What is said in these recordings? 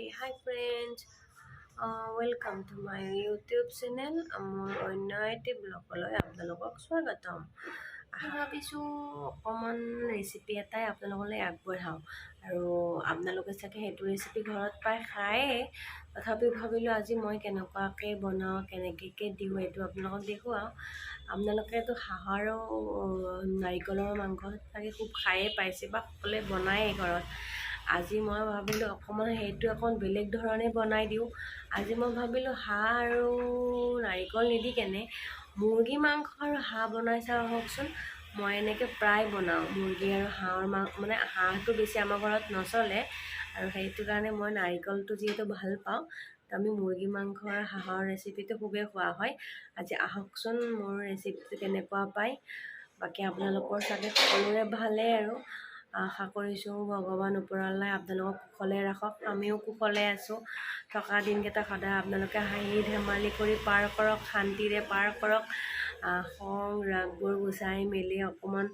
Hi friends, welcome to my YouTube channel. মোৰ অন্য এটি ব্লগলৈ আপোনালোকক স্বাগতম। ভাবিছোঁ অকণমান ৰেচিপি এটাই আপোনালোকলৈ আগবঢ়াওঁ আৰু আপোনালোকে চাগে সেইটো ৰেচিপি ঘৰত প্ৰায় খায়েই, তথাপিও ভাবিলোঁ আজি মই কেনেকুৱাকৈ বনাওঁ, কেনেকৈ দিওঁ এইটো আপোনালোকক দেখুৱাওঁ। আপোনালোকেতো হাঁহ আৰু নাৰিকলৰ মাংস চাগে খুব খায়েই পাইছে বা সকলোৱে বনায়েই ঘৰত। আজি মই ভাবিলোঁ অকণমান সেইটো অকণ বেলেগ ধৰণে বনাই দিওঁ। আজি মই ভাবিলোঁ হাঁহ আৰু নাৰিকল নিদি কেনে মুৰ্গী মাংস আৰু হাঁহ বনাই চাওঁ আহকচোন। মই এনেকৈ প্ৰায় বনাওঁ মুৰ্গী আৰু হাঁহৰ মানে হাঁহটো বেছি আমাৰ ঘৰত নচলে আৰু সেইটো কাৰণে মই নাৰিকলটো যিহেতু ভাল পাওঁ, তো আমি মুৰ্গী মাংস আৰু হাঁহৰ ৰেচিপিটো খুবেই খোৱা হয়। আজি আহকচোন মোৰ ৰেচিপিটো কেনেকুৱা পায়। বাকী আপোনালোকৰ চাগে সকলোৰে ভালেই আৰু আশা কৰিছোঁ ভগৱান ওপৰৱালাই আপোনালোকক কুশলে ৰাখক, আমিও কুশলে আছোঁ। থকা দিনকেইটা সদায় আপোনালোকে হাঁহি ধেমালি কৰি পাৰ কৰক, শান্তিৰে পাৰ কৰক। খং ৰাগবোৰ গুচাই মেলি অকণমান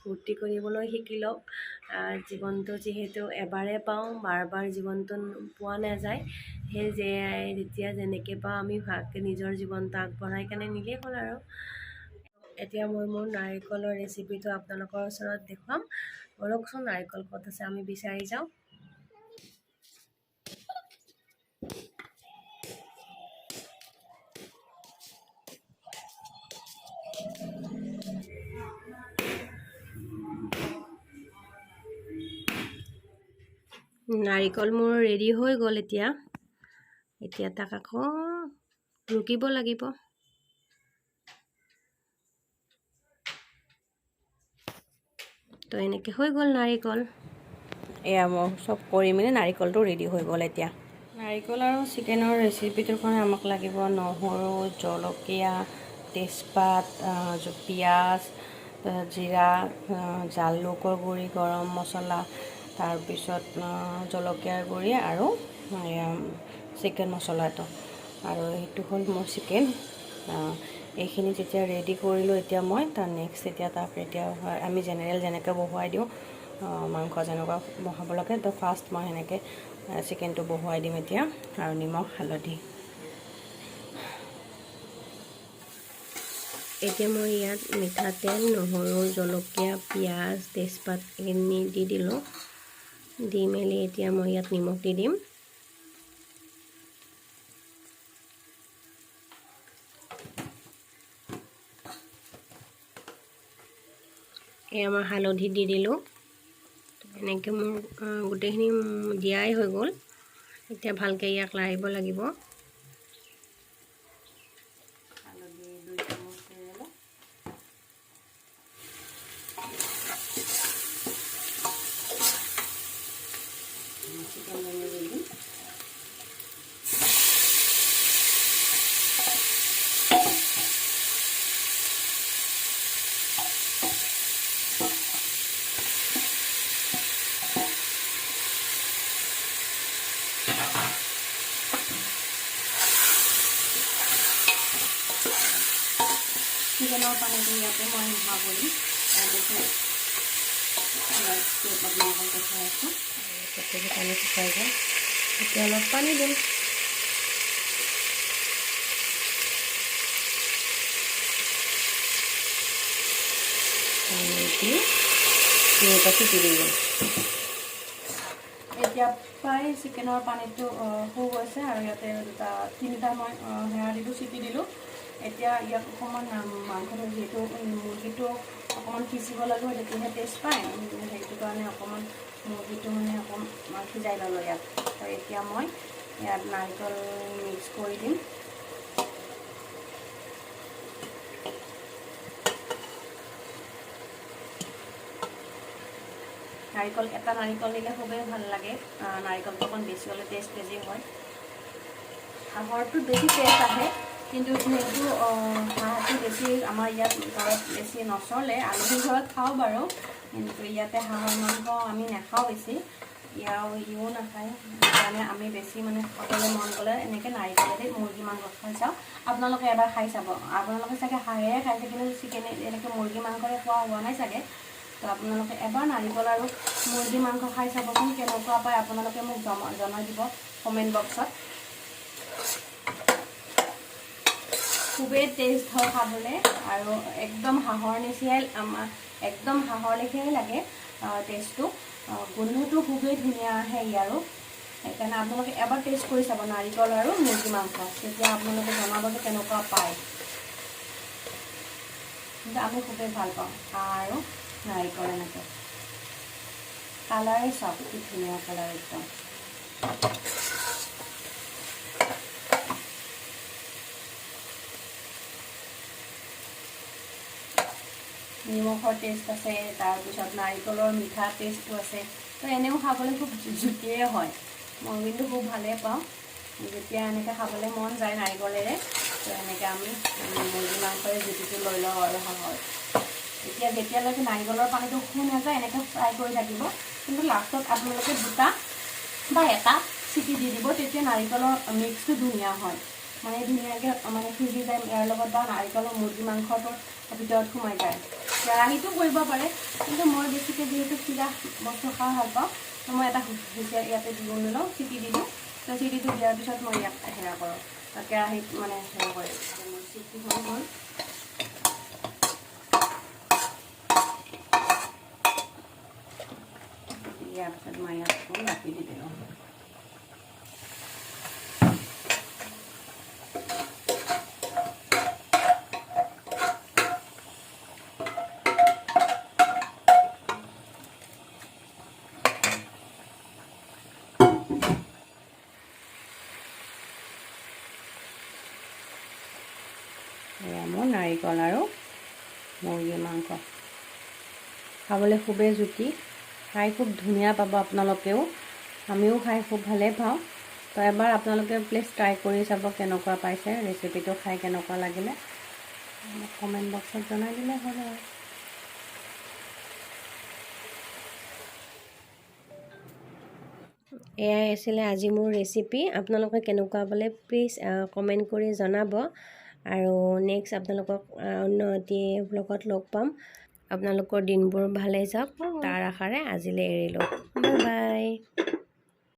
ফূৰ্তি কৰিবলৈ শিকি লওক। জীৱনটো যিহেতু এবাৰে পাওঁ, বাৰ বাৰ জীৱনটো পোৱা নাযায়। সেই যেতিয়া যেনেকৈ পাওঁ আমি ভালকৈ নিজৰ জীৱনটো আগবঢ়াই কেনে নিলেই হ'ল আৰু। এতিয়া মই মোৰ নাৰিকলৰ ৰেচিপিটো আপোনালোকৰ ওচৰত দেখুৱাম। বলকচোন নাৰিকল ক'ত আছে আমি বিচাৰি যাওঁ। নাৰিকল মোৰ ৰেডি হৈ গ'ল। এতিয়া তাক আকৌ ৰুকিব লাগিব। তো এনেকৈ হৈ গ'ল নাৰিকল। এয়া মই চব কৰি মেলি নাৰিকলটো ৰেডি হৈ গ'ল। এতিয়া নাৰিকল আৰু চিকেনৰ ৰেচিপিটোৰ কাৰণে আমাক লাগিব নহৰু, জলকীয়া, তেজপাত, পিঁয়াজ, জিৰা, জালুকৰ গুড়ি, গৰম মছলা, তাৰপিছত জলকীয়াৰ গুড়ি আৰু চিকেন মছলাটো, আৰু সেইটো হ'ল মোৰ চিকেন। এইখিনি যেতিয়া ৰেডি কৰিলোঁ, এতিয়া মই এতিয়া আমি জেনেৰেল যেনেকৈ বহুৱাই দিওঁ মাংস যেনেকুৱা বহাব লাগে, তো ফাৰ্ষ্ট মই সেনেকৈ চিকেনটো বহুৱাই দিম এতিয়া, আৰু নিমখ হালধি। এতিয়া মই ইয়াত মিঠাতেল, নহৰু, জলকীয়া, পিঁয়াজ, তেজপাত এইখিনি দি দিলোঁ। দি মেলি এতিয়া মই ইয়াত নিমখ দি দিম। এই আমাৰ হালধি দি দিলোঁ। এনেকৈ মোৰ গোটেইখিনি দিয়াই হৈ গ'ল। এতিয়া ভালকৈ ইয়াক লাৰিব লাগিব। হালধি 2 চামুচ দি দিলোঁ। চিকেন দি দিম। চিকেনৰ পানীটো ইয়াতে মই নোহোৱা কৰিম। আপোনালোকক দেখাই আছোঁ। গোটেই পানী শুকাই গ'ল। এতিয়া অলপ পানী দিম। এতিয়া প্ৰায় চিকেনৰ পানীটো হৈ গৈছে, আৰু ইয়াতে 2-3টা মই দিলোঁ, চিটি দিলোঁ। এতিয়া ইয়াক অকণমান মাংসটো যিহেতু মুৰ্গীটো অকণমান সিজিব লাগিব, তেতিয়াহে টেষ্ট পায়। সেইটো কাৰণে অকণমান মুৰ্গীটো মানে অকণমান সিজাই ল'লোঁ ইয়াত। তো এতিয়া মই ইয়াত নাৰিকল মিক্স কৰি দিম। এটা নাৰিকল দিলে খুবেই ভাল লাগে। নাৰিকলটো অকণ বেছি হ'লে টেষ্ট বেছি হয়। হাঁহৰটো বেছি টেষ্ট আহে, কিন্তু যিহেতু হাঁহটো বেছি আমাৰ ইয়াত ঘৰত বেছি নচলে। আলহী ঘৰত খাওঁ বাৰু, কিন্তু ইয়াতে হাঁহৰ মাংস আমি নাখাওঁ বেছি। ইও নাখায়। সেইকাৰণে আমি বেছি মানে খাবলৈ মন গ'লে এনেকৈ নাৰিকলেদি মুৰ্গী মাংস খাই চাওঁ। আপোনালোকে এবাৰ খাই চাব। আপোনালোকে চাগে হাঁহেৰে খাইছে, কিন্তু চিকেনে এনেকৈ মুৰ্গী মাংসৰে খোৱা হোৱা নাই চাগে। তো আপোনালোকে এবাৰ নাৰিকল আৰু মুৰ্গী মাংস খাই চাবচোন, কেনেকুৱা পায় আপোনালোকে মোক জনাই দিব কমেণ্ট বক্সত। খুবেই টেষ্ট হয় খাবলৈ, আৰু একদম হাঁহৰ নিচিনাই একদম হাঁহৰ লেখিয়াই লাগে টেষ্টটো। গোন্ধটো খুবেই ধুনীয়া আহে ইয়াৰো, সেইকাৰণে আপোনালোকে এবাৰ টেষ্ট কৰি চাব নাৰিকল আৰু মুৰ্গী মাংস, তেতিয়া আপোনালোকে জনাব যে কেনেকুৱা পায়। কিন্তু আমি খুবেই ভাল পাওঁ আৰু নাৰিকল এনেকৈ। কালাৰে চাওক কি ধুনীয়া কালাৰ একদম। নিমখৰ টেষ্ট আছে, তাৰপিছত নাৰিকলৰ মিঠা টেষ্টটো আছে। তো এনেও খাবলৈ খুব জুতিয়ে হয়, মই কিন্তু খুব ভালেই পাওঁ যেতিয়া এনেকৈ খাবলৈ মন যায় নাৰিকলেৰে। তো এনেকৈ আমি মুৰ্গী মাংসৰে জুতিটো লৈ লওঁ আৰু হাঁহৰ। যেতিয়ালৈকে নাৰিকলৰ পানীটো শুকাই নাযায় এনেকৈ ফ্ৰাই কৰি থাকিব, কিন্তু লাষ্টত আপোনালোকে 2টা বা 1টা চিটি দি দিব, তেতিয়া নাৰিকলৰ মিক্সটো ধুনীয়া হয়, মানে ধুনীয়াকৈ সিজি যায় ইয়াৰ লগত, বা নাৰিকলৰ মুৰ্গী মাংসটোৰ ভিতৰত সোমাই যায়। কেৰাহীটো কৰিব পাৰে, কিন্তু মই বেছিকৈ যিহেতু সিজা বস্তু খাই ভাল পাওঁ, তো মই এটা হুইচেল ইয়াতে দি লওঁ, চিটি দি দিওঁ। তো চিটিটো দিয়াৰ পিছত মই ইয়াত হেৰা কৰোঁ, কেৰাহীত মানে হেৰা কৰি মোৰ চিটি হৈ গ'ল। ইয়াৰ পিছত মই ইয়াত ৰাখি দি দিলোঁ। এয়া মোৰ নাৰিকল আৰু মুৰ্গী মাংস, খাবলৈ খুবেই জুতি, খাই খুব ধুনীয়া পাব আপোনালোকেও, আমিও খাই খুব ভালেই পাওঁ। তো এবাৰ আপোনালোকে প্লিজ ট্ৰাই কৰি চাব কেনেকুৱা পাইছে, ৰেচিপিটো খাই কেনেকুৱা লাগিলে কমেণ্ট বক্সত জনাই দিলে হ'ল আৰু। এয়াই আছিলে আজি মোৰ ৰেচিপি। আপোনালোকে কেনেকুৱা পালে প্লিজ কমেণ্ট কৰি জনাব, আৰু নেক্সট আপোনালোকক অন্য এটি ব্লগত লগ পাম। আপোনালোকৰ দিনবোৰ ভালেই যাওক তাৰ আশাৰে আজিলৈ এৰিলোঁ। Bye bye.